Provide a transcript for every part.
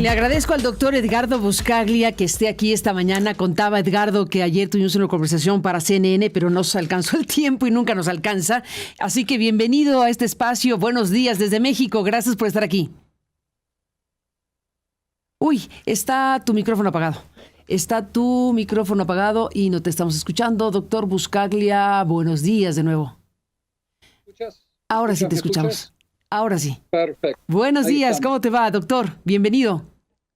Le agradezco al doctor Edgardo Buscaglia que esté aquí esta mañana. Contaba Edgardo que ayer tuvimos una conversación para CNN, pero no se alcanzó el tiempo y nunca nos alcanza. Así que bienvenido a este espacio. Buenos días desde México. Gracias por estar aquí. Uy, está tu micrófono apagado. Está tu micrófono apagado y no te estamos escuchando. Doctor Buscaglia, buenos días de nuevo. ¿Escuchas? Ahora sí te escuchamos. Ahora sí. Perfecto. Buenos días, estamos. ¿cómo te va, doctor? Bienvenido.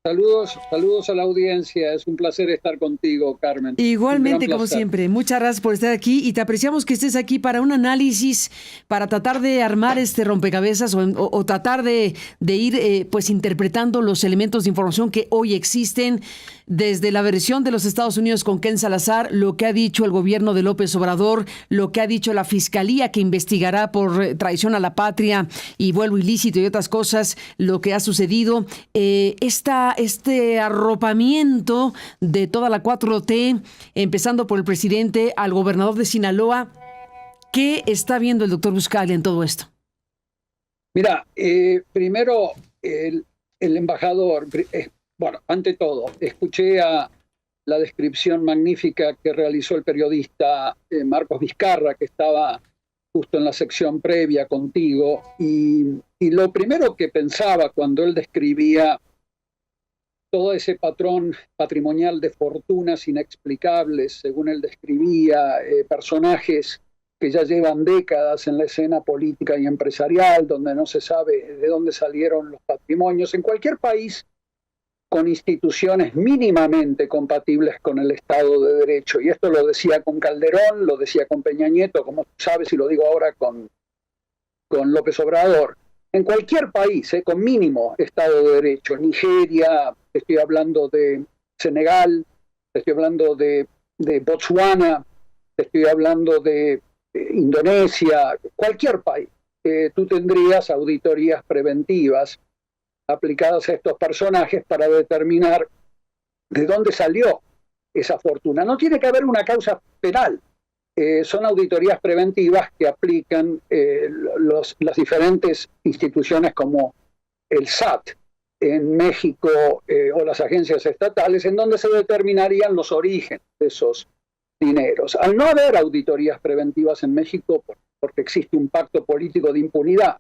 Saludos a la audiencia. Es un placer estar contigo, Carmen. Igualmente, como siempre. Muchas gracias por estar aquí y te apreciamos que estés aquí para un análisis, para tratar de armar este rompecabezas o tratar de ir pues interpretando los elementos de información que hoy existen desde la versión de los Estados Unidos con Ken Salazar, lo que ha dicho el gobierno de López Obrador, lo que ha dicho la Fiscalía que investigará por traición a la patria y vuelo ilícito y otras cosas, lo que ha sucedido. Este arropamiento de toda la 4T, empezando por el presidente al gobernador de Sinaloa. ¿Qué está viendo el doctor Buscaglia en todo esto? Mira, primero el embajador, bueno, ante todo, escuché a la descripción magnífica que realizó el periodista Marcos Vizcarra, que estaba justo en la sección previa contigo, y lo primero que pensaba cuando él describía todo ese patrón patrimonial de fortunas inexplicables, según él describía, personajes que ya llevan décadas en la escena política y empresarial, donde no se sabe de dónde salieron los patrimonios, en cualquier país con instituciones mínimamente compatibles con el Estado de Derecho. Y esto lo decía con Calderón, lo decía con Peña Nieto, como tú sabes, y lo digo ahora con López Obrador. En cualquier país, con mínimo Estado de Derecho, Nigeria, estoy hablando de Senegal, estoy hablando de Botswana, estoy hablando de Indonesia, cualquier país, tú tendrías auditorías preventivas aplicadas a estos personajes para determinar de dónde salió esa fortuna. No tiene que haber una causa penal. Son auditorías preventivas que aplican las diferentes instituciones como el SAT en México o las agencias estatales, en donde se determinarían los orígenes de esos dineros. Al no haber auditorías preventivas en México, porque existe un pacto político de impunidad,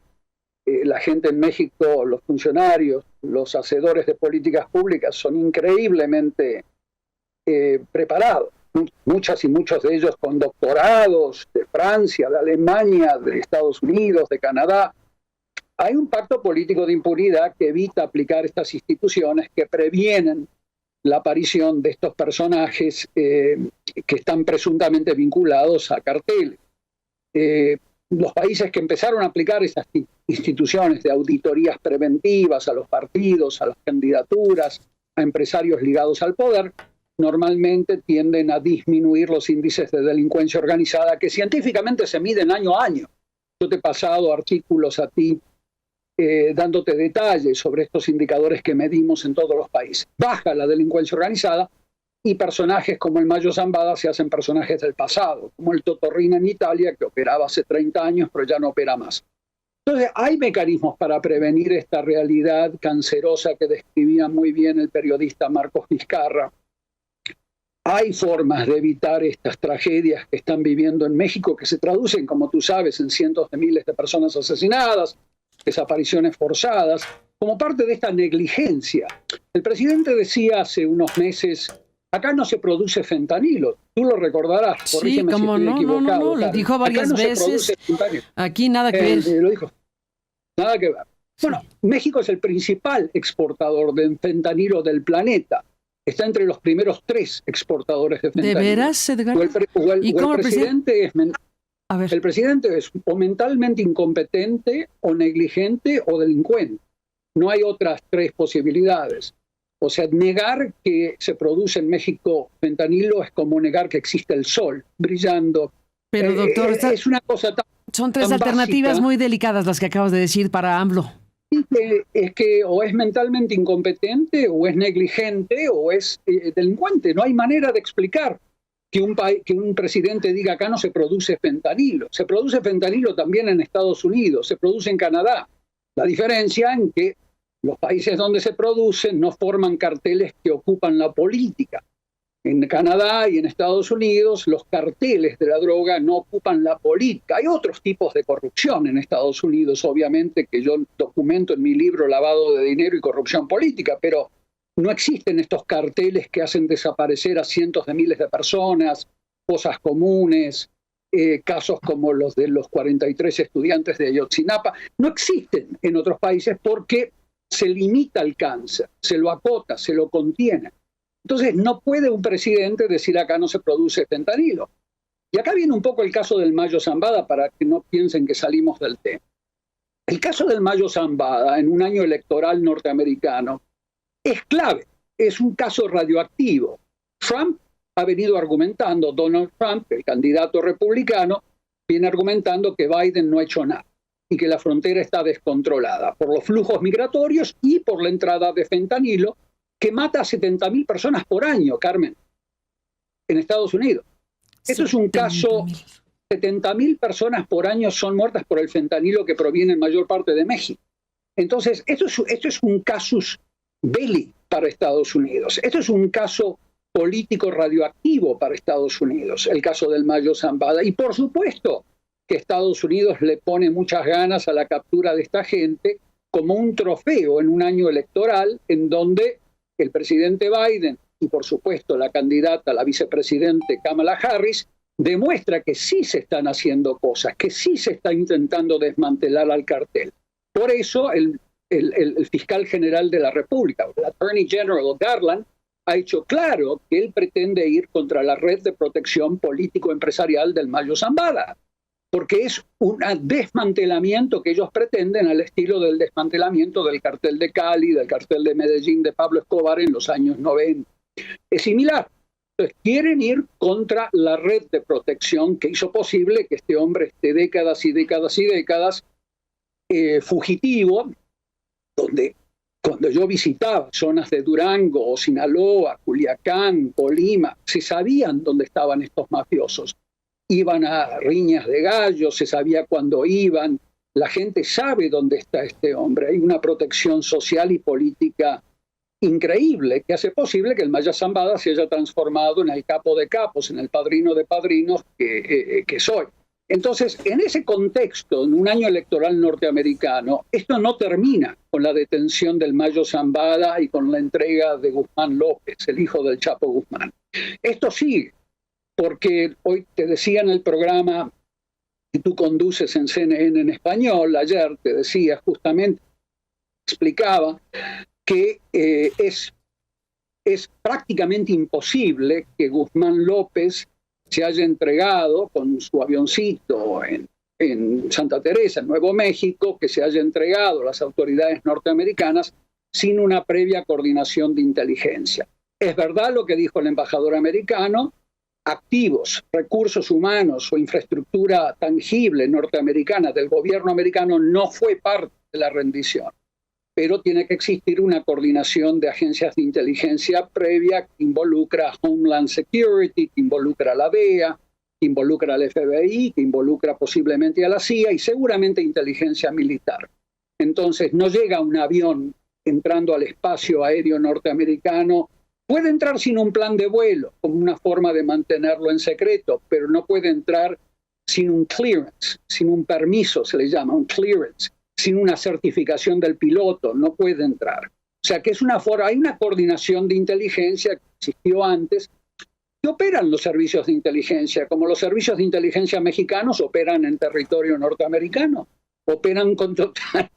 la gente en México, los funcionarios, los hacedores de políticas públicas son increíblemente preparados. Muchas y muchos de ellos con doctorados de Francia, de Alemania, de Estados Unidos, de Canadá. Hay un pacto político de impunidad que evita aplicar estas instituciones que previenen la aparición de estos personajes que están presuntamente vinculados a carteles. Los países que empezaron a aplicar estas instituciones de auditorías preventivas a los partidos, a las candidaturas, a empresarios ligados al poder, normalmente tienden a disminuir los índices de delincuencia organizada que científicamente se miden año a año. Yo te he pasado artículos a ti dándote detalles sobre estos indicadores que medimos en todos los países. Baja la delincuencia organizada y personajes como el Mayo Zambada se hacen personajes del pasado, como el Totorrina en Italia, que operaba hace 30 años, pero ya no opera más. Entonces, hay mecanismos para prevenir esta realidad cancerosa que describía muy bien el periodista Marcos Vizcarra. Hay formas de evitar estas tragedias que están viviendo en México, que se traducen, como tú sabes, en cientos de miles de personas asesinadas, desapariciones forzadas, como parte de esta negligencia. El presidente decía hace unos meses: acá no se produce fentanilo. Tú lo recordarás. Sí, como no, lo dijo varias veces. Aquí nada que ver. Lo dijo. Nada que ver. Bueno, México es el principal exportador de fentanilo del planeta. Está entre los primeros 3 exportadores de fentanilo. ¿De veras, Edgar? El presidente es o mentalmente incompetente, o negligente, o delincuente. No hay otras 3 posibilidades. O sea, negar que se produce en México fentanilo es como negar que existe el sol brillando. Pero, doctor, es una cosa son 3 alternativas básica, muy delicadas las que acabas de decir para AMLO. Es que o es mentalmente incompetente, o es negligente, o es delincuente. No hay manera de explicar que un presidente diga: acá no se produce fentanilo. Se produce fentanilo también en Estados Unidos, se produce en Canadá. La diferencia en que los países donde se produce no forman carteles que ocupan la política. En Canadá y en Estados Unidos los carteles de la droga no ocupan la política. Hay otros tipos de corrupción en Estados Unidos, obviamente, que yo documento en mi libro Lavado de Dinero y Corrupción Política, pero no existen estos carteles que hacen desaparecer a cientos de miles de personas, fosas comunes, casos como los de los 43 estudiantes de Ayotzinapa. No existen en otros países porque se limita el cáncer, se lo acota, se lo contiene. Entonces no puede un presidente decir acá no se produce fentanilo. Y acá viene un poco el caso del Mayo Zambada para que no piensen que salimos del tema. El caso del Mayo Zambada en un año electoral norteamericano es clave, es un caso radioactivo. Trump ha venido argumentando, Donald Trump, el candidato republicano, viene argumentando que Biden no ha hecho nada y que la frontera está descontrolada por los flujos migratorios y por la entrada de fentanilo que mata a 70.000 personas por año, Carmen, en Estados Unidos. Esto es un caso, 70.000 personas por año son muertas por el fentanilo que proviene en mayor parte de México. Entonces, esto es un casus belli para Estados Unidos. Esto es un caso político radioactivo para Estados Unidos, el caso del Mayo Zambada. Y por supuesto que Estados Unidos le pone muchas ganas a la captura de esta gente como un trofeo en un año electoral en donde el presidente Biden y por supuesto la candidata, la vicepresidente Kamala Harris, demuestra que sí se están haciendo cosas, que sí se está intentando desmantelar al cartel. Por eso el fiscal general de la República, el Attorney General Garland, ha hecho claro que él pretende ir contra la red de protección político-empresarial del Mayo Zambada, porque es un desmantelamiento que ellos pretenden al estilo del desmantelamiento del cartel de Cali, del cartel de Medellín de Pablo Escobar en los años 90. Es similar. Entonces, quieren ir contra la red de protección que hizo posible que este hombre esté décadas y décadas y décadas fugitivo, donde cuando yo visitaba zonas de Durango, Sinaloa, Culiacán, Colima, se sabían dónde estaban estos mafiosos. Iban a riñas de gallos, se sabía cuándo iban, la gente sabe dónde está este hombre. Hay una protección social y política increíble que hace posible que el Mayo Zambada se haya transformado en el capo de capos, en el padrino de padrinos que soy. Entonces, en ese contexto, en un año electoral norteamericano, esto no termina con la detención del Mayo Zambada y con la entrega de Guzmán López, el hijo del Chapo Guzmán. Esto sigue, porque hoy te decía en el programa que tú conduces en CNN en español, ayer te decía justamente, explicaba que es prácticamente imposible que Guzmán López se haya entregado con su avioncito en Santa Teresa, en Nuevo México, que se haya entregado a las autoridades norteamericanas sin una previa coordinación de inteligencia. Es verdad lo que dijo el embajador americano, activos, recursos humanos o infraestructura tangible norteamericana del gobierno americano no fue parte de la rendición, pero tiene que existir una coordinación de agencias de inteligencia previa que involucra a Homeland Security, que involucra a la DEA, que involucra al FBI, que involucra posiblemente a la CIA y seguramente inteligencia militar. Entonces no llega un avión entrando al espacio aéreo norteamericano, puede entrar sin un plan de vuelo, como una forma de mantenerlo en secreto, pero no puede entrar sin un clearance, sin un permiso, se le llama un clearance, sin una certificación del piloto, no puede entrar. O sea que es hay una coordinación de inteligencia que existió antes, que operan los servicios de inteligencia, como los servicios de inteligencia mexicanos operan en territorio norteamericano, operan con total,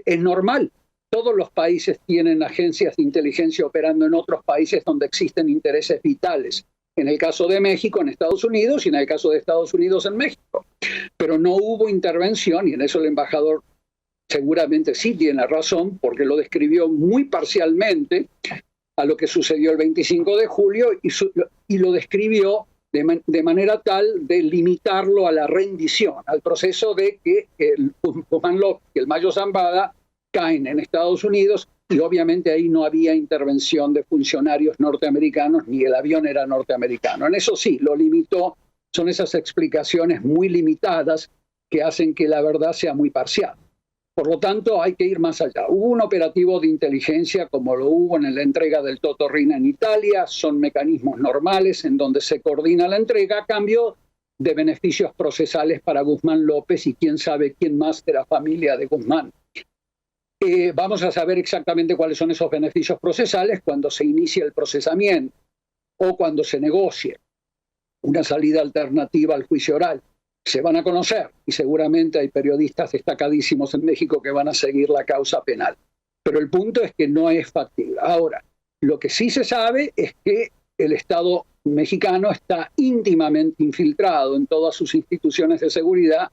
es normal. Todos los países tienen agencias de inteligencia operando en otros países donde existen intereses vitales. En el caso de México, en Estados Unidos, y en el caso de Estados Unidos, en México. Pero no hubo intervención, y en eso el embajador seguramente sí tiene razón, porque lo describió muy parcialmente a lo que sucedió el 25 de julio y lo describió de manera tal de limitarlo a la rendición, al proceso de que el Guzmán López y el Mayo Zambada caen en Estados Unidos y obviamente ahí no había intervención de funcionarios norteamericanos ni el avión era norteamericano. En eso sí, lo limitó, son esas explicaciones muy limitadas que hacen que la verdad sea muy parcial. Por lo tanto, hay que ir más allá. Hubo un operativo de inteligencia como lo hubo en la entrega del Toto Riina en Italia. Son mecanismos normales en donde se coordina la entrega a cambio de beneficios procesales para Guzmán López y quién sabe quién más de la familia de Guzmán. Vamos a saber exactamente cuáles son esos beneficios procesales cuando se inicie el procesamiento o cuando se negocie una salida alternativa al juicio oral. Se van a conocer y seguramente hay periodistas destacadísimos en México que van a seguir la causa penal. Pero el punto es que no es factible. Ahora, lo que sí se sabe es que el Estado mexicano está íntimamente infiltrado en todas sus instituciones de seguridad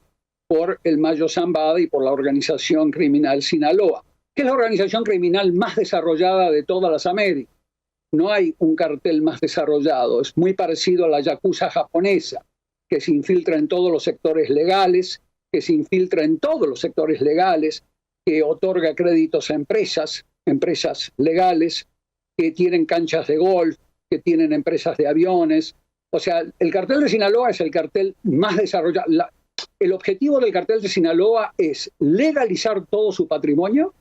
por el Mayo Zambada y por la organización criminal Sinaloa, que es la organización criminal más desarrollada de todas las Américas. No hay un cartel más desarrollado, es muy parecido a la yakuza japonesa, que se infiltra en todos los sectores legales, que otorga créditos a empresas legales, que tienen canchas de golf, que tienen empresas de aviones. O sea, el cartel de Sinaloa es el cartel más desarrollado. El objetivo del cartel de Sinaloa es legalizar todo su patrimonio,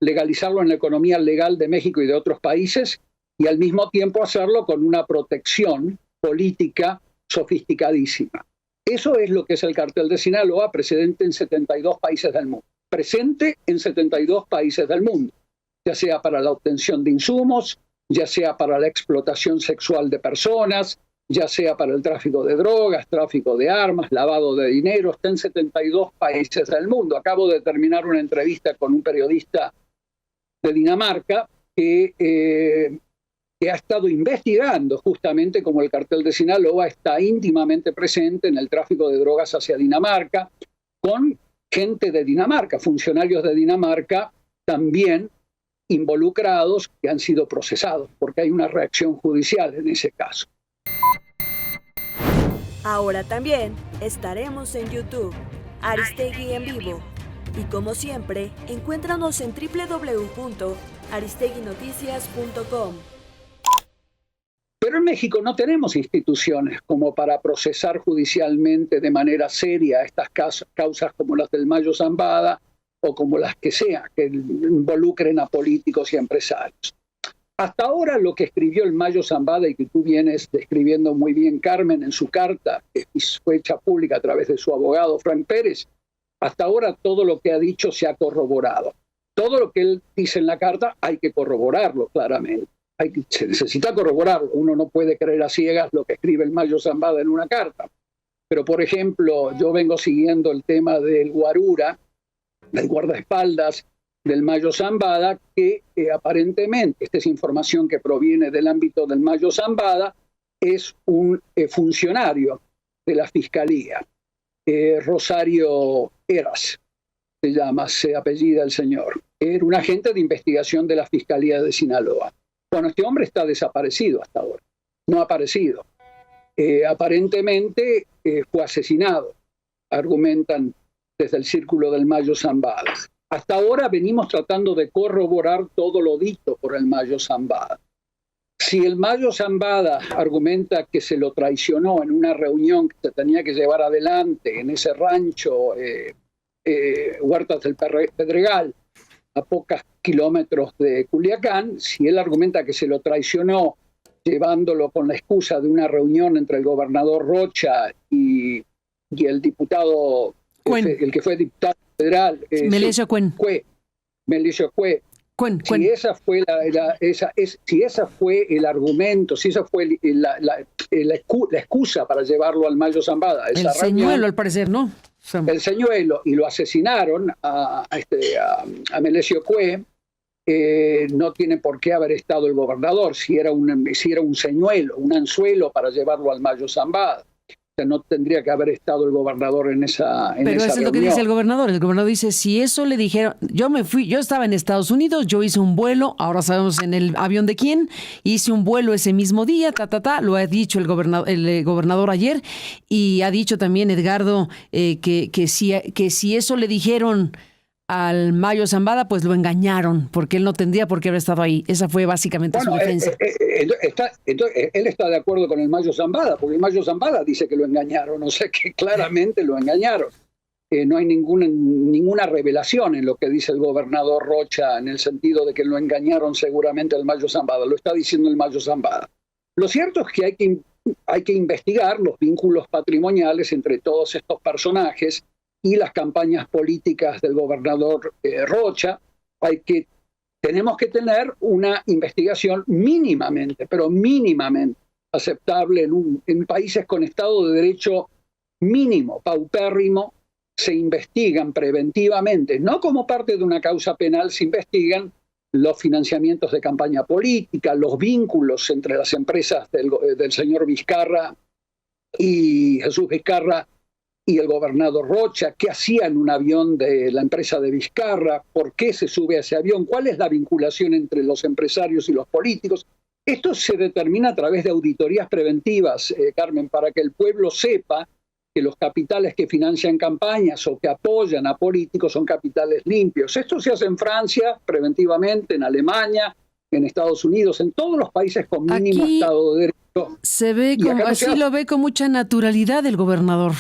legalizarlo en la economía legal de México y de otros países, y al mismo tiempo hacerlo con una protección política sofisticadísima. Eso es lo que es el cartel de Sinaloa, presente en 72 países del mundo. Presente en 72 países del mundo, ya sea para la obtención de insumos, ya sea para la explotación sexual de personas, ya sea para el tráfico de drogas, tráfico de armas, lavado de dinero. Está en 72 países del mundo. Acabo de terminar una entrevista con un periodista de Dinamarca que ha estado investigando justamente cómo el cartel de Sinaloa está íntimamente presente en el tráfico de drogas hacia Dinamarca, con gente de Dinamarca, funcionarios de Dinamarca también involucrados que han sido procesados, porque hay una reacción judicial en ese caso. Ahora también estaremos en YouTube, Aristegui en vivo. Y como siempre, encuéntranos en www.aristeguinoticias.com. Pero en México no tenemos instituciones como para procesar judicialmente de manera seria estas causas como las del Mayo Zambada o como las que sea, que involucren a políticos y empresarios. Hasta ahora lo que escribió el Mayo Zambada y que tú vienes describiendo muy bien, Carmen, en su carta, que fue hecha pública a través de su abogado, Frank Pérez, hasta ahora todo lo que ha dicho se ha corroborado. Todo lo que él dice en la carta hay que corroborarlo claramente. Se necesita corroborarlo. Uno no puede creer a ciegas lo que escribe el Mayo Zambada en una carta. Pero, por ejemplo, yo vengo siguiendo el tema del guarura, del guardaespaldas del Mayo Zambada, que aparentemente, esta es información que proviene del ámbito del Mayo Zambada, es un funcionario de la Fiscalía. Rosario Heras se apellida el señor. Era un agente de investigación de la Fiscalía de Sinaloa. Bueno, este hombre está desaparecido hasta ahora. No ha aparecido. Aparentemente fue asesinado, argumentan desde el círculo del Mayo Zambada. Hasta ahora venimos tratando de corroborar todo lo dicho por el Mayo Zambada. Si el Mayo Zambada argumenta que se lo traicionó en una reunión que se tenía que llevar adelante en ese rancho, Huertas del Pedregal, a pocos kilómetros de Culiacán, si él argumenta que se lo traicionó llevándolo con la excusa de una reunión entre el gobernador Rocha y el diputado, el que fue diputado federal, Melesio Cuen. Melesio Cuen. Si esa fue si esa fue el argumento, si esa fue la excusa para llevarlo al Mayo Zambada. El señuelo, al parecer, ¿no? El señuelo, y lo asesinaron a Melesio Cuen, no tiene por qué haber estado el gobernador, si era un señuelo, un anzuelo para llevarlo al Mayo Zambada. O sea, no tendría que haber estado el gobernador en esa Pero eso es lo que dice el gobernador. El gobernador dice, si eso le dijeron, yo estaba en Estados Unidos, yo hice un vuelo, ahora sabemos en el avión de quién, hice un vuelo ese mismo día, lo ha dicho el gobernador ayer, y ha dicho también Edgardo que si eso le dijeron al Mayo Zambada, pues lo engañaron, porque él no tendría por qué haber estado ahí. Esa fue básicamente su defensa. Él está de acuerdo con el Mayo Zambada, porque el Mayo Zambada dice que lo engañaron, o sea que claramente lo engañaron. no hay ninguna revelación en lo que dice el gobernador Rocha, en el sentido de que lo engañaron seguramente al Mayo Zambada. Lo está diciendo el Mayo Zambada. Lo cierto es que hay que investigar los vínculos patrimoniales entre todos estos personajes y las campañas políticas del gobernador Rocha. Tenemos que tener una investigación mínimamente, pero mínimamente aceptable en países con Estado de Derecho mínimo, paupérrimo. Se investigan preventivamente, no como parte de una causa penal, se investigan los financiamientos de campaña política, los vínculos entre las empresas del señor Vizcarra y Jesús Vizcarra y el gobernador Rocha, qué hacía en un avión de la empresa de Vizcarra, por qué se sube a ese avión, cuál es la vinculación entre los empresarios y los políticos. Esto se determina a través de auditorías preventivas, Carmen, para que el pueblo sepa que los capitales que financian campañas o que apoyan a políticos son capitales limpios. Esto se hace en Francia preventivamente, en Alemania, en Estados Unidos, en todos los países con mínimo Aquí Estado de Derecho. se ve como, así lo ve con mucha naturalidad el gobernador.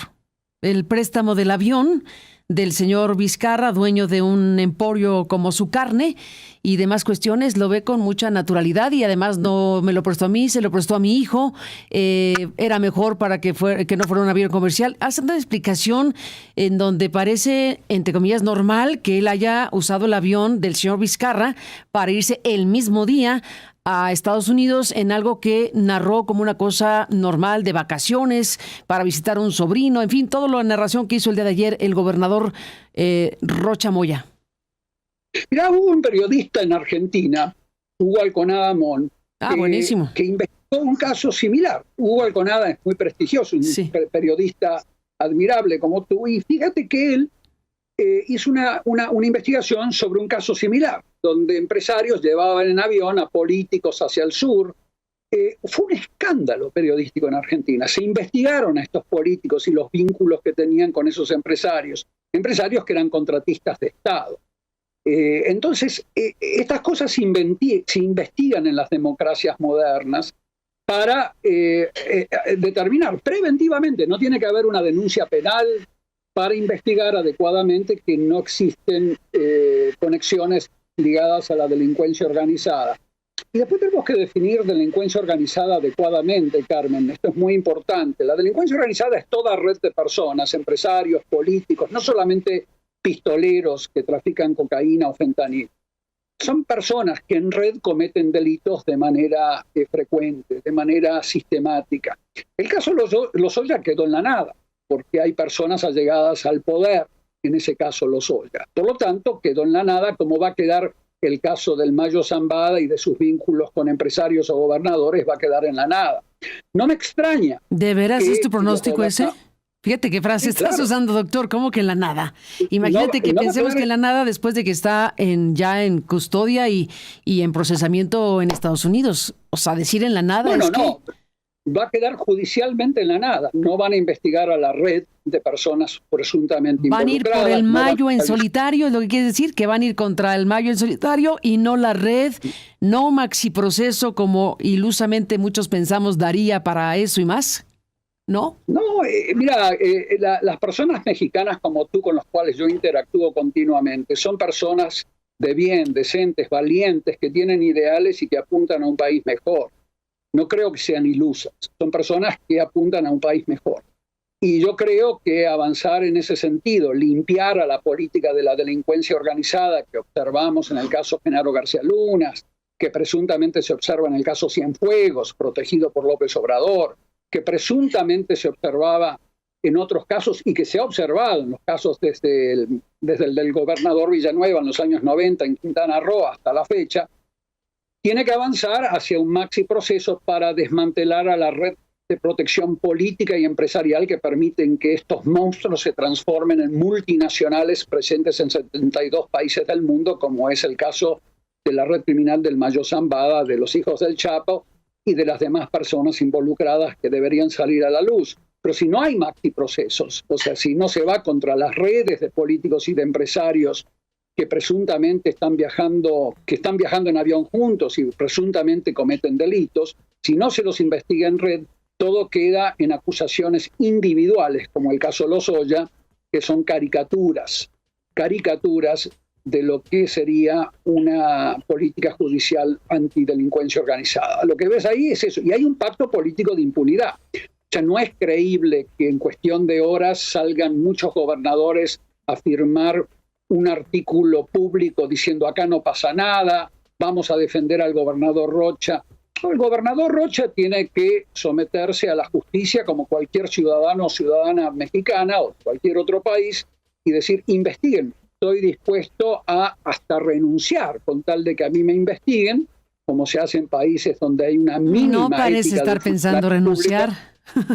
El préstamo del avión del señor Vizcarra, dueño de un emporio como Su Carne y demás cuestiones, lo ve con mucha naturalidad y además no me lo prestó a mí, se lo prestó a mi hijo, era mejor para que no fuera un avión comercial. Hace una explicación en donde parece, entre comillas, normal que él haya usado el avión del señor Vizcarra para irse el mismo día a Estados Unidos en algo que narró como una cosa normal de vacaciones para visitar a un sobrino, en fin, toda la narración que hizo el día de ayer el gobernador Rocha Moya. Mirá, hubo un periodista en Argentina, Hugo Alconada Mon, buenísimo, que investigó un caso similar. Hugo Alconada es muy prestigioso, un periodista admirable como tú, y fíjate que él hizo una investigación sobre un caso similar, donde empresarios llevaban en avión a políticos hacia el sur. Fue un escándalo periodístico en Argentina. Se investigaron a estos políticos y los vínculos que tenían con esos empresarios que eran contratistas de Estado. Entonces, estas cosas se investigan en las democracias modernas para determinar preventivamente. No tiene que haber una denuncia penal para investigar adecuadamente que no existen conexiones ligadas a la delincuencia organizada. Y después tenemos que definir delincuencia organizada adecuadamente, Carmen. Esto es muy importante. La delincuencia organizada es toda red de personas, empresarios, políticos, no solamente pistoleros que trafican cocaína o fentanil. Son personas que en red cometen delitos de manera frecuente, de manera sistemática. El caso Lozoya quedó en la nada, porque hay personas allegadas al poder, en ese caso Lozoya. Por lo tanto, quedó en la nada, como va a quedar el caso del Mayo Zambada y de sus vínculos con empresarios o gobernadores, va a quedar en la nada. No me extraña. ¿De veras es tu pronóstico ese? Fíjate qué frase estás usando, doctor, ¿cómo que en la nada? Imagínate que pensemos que en la nada después de que está ya en custodia y en procesamiento en Estados Unidos. O sea, decir en la nada bueno, es no. Va a quedar judicialmente en la nada. No van a investigar a la red de personas presuntamente involucradas. Van a ir por el Mayo en solitario, es lo que quiere decir, que van a ir contra el Mayo en solitario y no la red, no maxiproceso como ilusamente muchos pensamos daría para eso y más. ¿No? No, mira, las personas mexicanas como tú, con las cuales yo interactúo continuamente, son personas de bien, decentes, valientes, que tienen ideales y que apuntan a un país mejor. No creo que sean ilusas, son personas que apuntan a un país mejor. Y yo creo que avanzar en ese sentido, limpiar a la política de la delincuencia organizada que observamos en el caso Genaro García Lunas, que presuntamente se observa en el caso Cienfuegos, protegido por López Obrador, que presuntamente se observaba en otros casos y que se ha observado en los casos desde el del gobernador Villanueva en los años 90 en Quintana Roo hasta la fecha, tiene que avanzar hacia un maxi proceso para desmantelar a la red de protección política y empresarial que permiten que estos monstruos se transformen en multinacionales presentes en 72 países del mundo, como es el caso de la red criminal del Mayo Zambada, de los hijos del Chapo, y de las demás personas involucradas que deberían salir a la luz. Pero si no hay maxi procesos, o sea, si no se va contra las redes de políticos y de empresarios que presuntamente están viajando en avión juntos y presuntamente cometen delitos, si no se los investiga en red, todo queda en acusaciones individuales, como el caso Lozoya, que son caricaturas de lo que sería una política judicial antidelincuencia organizada. Lo que ves ahí es eso, y hay un pacto político de impunidad. O sea, no es creíble que en cuestión de horas salgan muchos gobernadores a firmar un artículo público diciendo acá no pasa nada, vamos a defender al gobernador Rocha. El gobernador Rocha tiene que someterse a la justicia como cualquier ciudadano o ciudadana mexicana o cualquier otro país y decir, investiguen. Estoy dispuesto a hasta renunciar con tal de que a mí me investiguen, como se hace en países donde hay una mínima No parece ética estar pensando renunciar.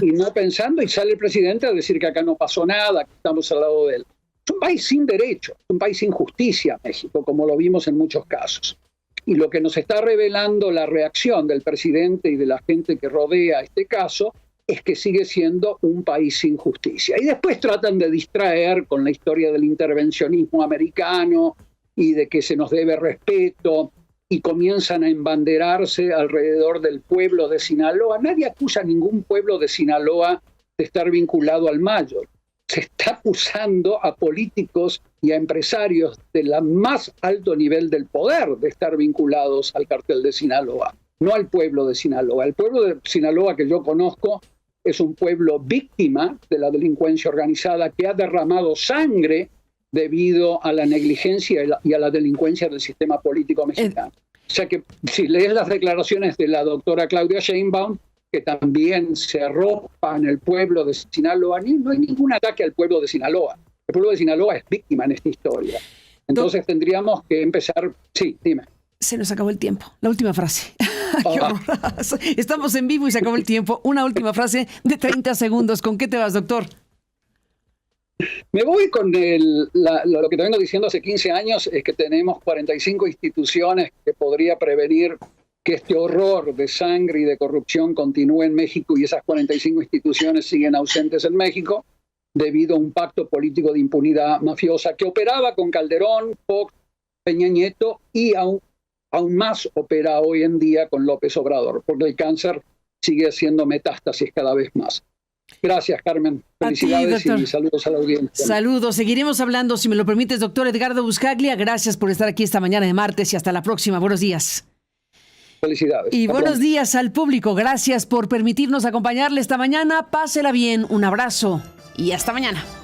Y no pensando, y sale el presidente a decir que acá no pasó nada, que estamos al lado de él. Es un país sin derecho, un país sin justicia, México, como lo vimos en muchos casos. Y lo que nos está revelando la reacción del presidente y de la gente que rodea este caso es que sigue siendo un país sin justicia. Y después tratan de distraer con la historia del intervencionismo americano y de que se nos debe respeto y comienzan a embanderarse alrededor del pueblo de Sinaloa. Nadie acusa a ningún pueblo de Sinaloa de estar vinculado al Mayo. Se está acusando a políticos y a empresarios de la más alto nivel del poder de estar vinculados al cartel de Sinaloa, no al pueblo de Sinaloa. El pueblo de Sinaloa que yo conozco es un pueblo víctima de la delincuencia organizada que ha derramado sangre debido a la negligencia y a la delincuencia del sistema político mexicano. O sea que si lees las declaraciones de la doctora Claudia Sheinbaum, que también se arropa en el pueblo de Sinaloa, no hay ningún ataque al pueblo de Sinaloa. El pueblo de Sinaloa es víctima en esta historia. Entonces tendríamos que empezar... Sí, dime. Se nos acabó el tiempo. La última frase. ¡Qué horror! Estamos en vivo y se acabó el tiempo. Una última frase de 30 segundos. ¿Con qué te vas, doctor? Me voy con lo que te vengo diciendo hace 15 años, es que tenemos 45 instituciones que podría prevenir que este horror de sangre y de corrupción continúe en México, y esas 45 instituciones siguen ausentes en México debido a un pacto político de impunidad mafiosa que operaba con Calderón, Fox, Peña Nieto y aún más opera hoy en día con López Obrador, porque el cáncer sigue haciendo metástasis cada vez más. Gracias, Carmen. Felicidades y saludos a la audiencia. Saludos. Seguiremos hablando, si me lo permites, doctor Edgardo Buscaglia. Gracias por estar aquí esta mañana de martes y hasta la próxima. Buenos días. Felicidades. Y buenos días al público. Gracias por permitirnos acompañarle esta mañana. Pásela bien. Un abrazo y hasta mañana.